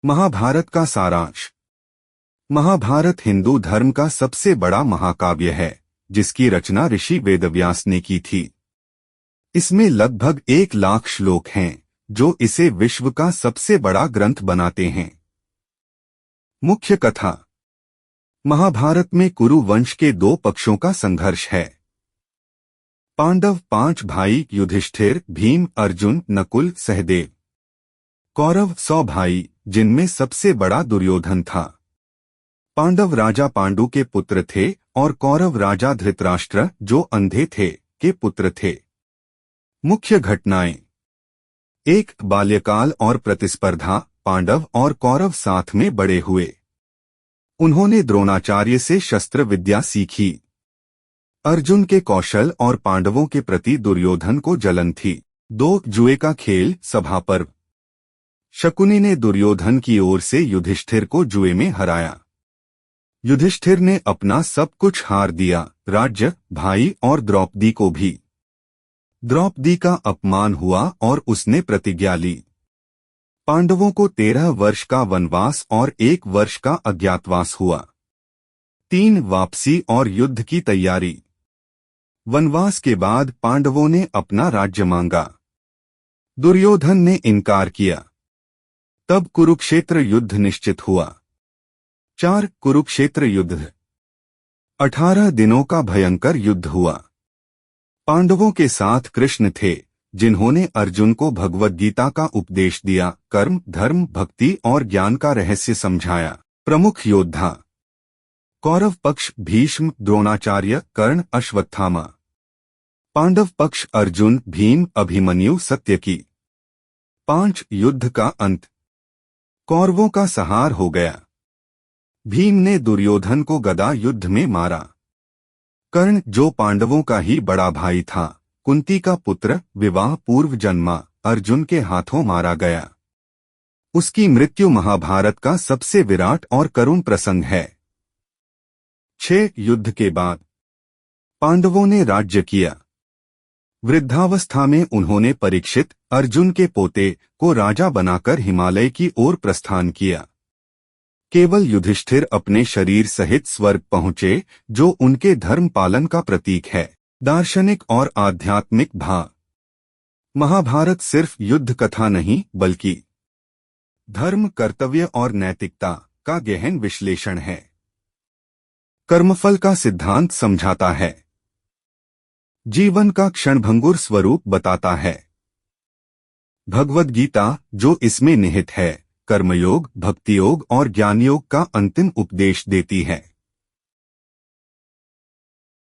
महाभारत का सारांश। महाभारत हिंदू धर्म का सबसे बड़ा महाकाव्य है, जिसकी रचना ऋषि वेदव्यास ने की थी। इसमें लगभग 1,00,000 श्लोक हैं, जो इसे विश्व का सबसे बड़ा ग्रंथ बनाते हैं। मुख्य कथा। महाभारत में कुरु वंश के 2 पक्षों का संघर्ष है। पांडव 5 भाई युधिष्ठिर, भीम, अर्जुन, नकुल, सहदेव। कौरव 100 भाई, जिनमें सबसे बड़ा दुर्योधन था। पांडव राजा पांडु के पुत्र थे और कौरव राजा धृतराष्ट्र, जो अंधे थे, के पुत्र थे। मुख्य घटनाएं। 1. बाल्यकाल और प्रतिस्पर्धा। पांडव और कौरव साथ में बड़े हुए। उन्होंने द्रोणाचार्य से शस्त्र विद्या सीखी। अर्जुन के कौशल और पांडवों के प्रति दुर्योधन को जलन थी। 2. जुए का खेल, सभा पर्व। शकुनी ने दुर्योधन की ओर से युधिष्ठिर को जुए में हराया। युधिष्ठिर ने अपना सब कुछ हार दिया, राज्य, भाई और द्रौपदी को भी। द्रौपदी का अपमान हुआ और उसने प्रतिज्ञा ली। पांडवों को 13 वर्ष का वनवास और 1 वर्ष का अज्ञातवास हुआ। 3. वापसी और युद्ध की तैयारी। वनवास के बाद पांडवों ने अपना राज्य मांगा। दुर्योधन ने इनकार किया। तब कुरुक्षेत्र युद्ध निश्चित हुआ। 4. कुरुक्षेत्र युद्ध। 18 दिनों का भयंकर युद्ध हुआ। पांडवों के साथ कृष्ण थे, जिन्होंने अर्जुन को भगवद गीता का उपदेश दिया, कर्म, धर्म, भक्ति और ज्ञान का रहस्य समझाया। प्रमुख योद्धा। कौरव पक्ष भीष्म, द्रोणाचार्य, कर्ण, अश्वत्थामा। पांडव पक्ष अर्जुन, भीम, अभिमन्यु, सत्यकी। 5. युद्ध का अंत। कौरवों का संहार हो गया। भीम ने दुर्योधन को गदा युद्ध में मारा। कर्ण, जो पांडवों का ही बड़ा भाई था, कुंती का पुत्र, विवाह पूर्व जन्मा, अर्जुन के हाथों मारा गया। उसकी मृत्यु महाभारत का सबसे विराट और करुण प्रसंग है। 6. युद्ध के बाद पांडवों ने राज्य किया। वृद्धावस्था में उन्होंने परीक्षित, अर्जुन के पोते, को राजा बनाकर हिमालय की ओर प्रस्थान किया। केवल युधिष्ठिर अपने शरीर सहित स्वर्ग पहुंचे, जो उनके धर्म पालन का प्रतीक है। दार्शनिक और आध्यात्मिक भाव। महाभारत सिर्फ युद्ध कथा नहीं, बल्कि धर्म, कर्तव्य और नैतिकता का गहन विश्लेषण है। कर्मफल का सिद्धांत समझाता है। जीवन का क्षणभंगुर स्वरूप बताता है। भगवद गीता, जो इसमें निहित है, कर्मयोग, भक्तियोग और ज्ञानयोग का अंतिम उपदेश देती है।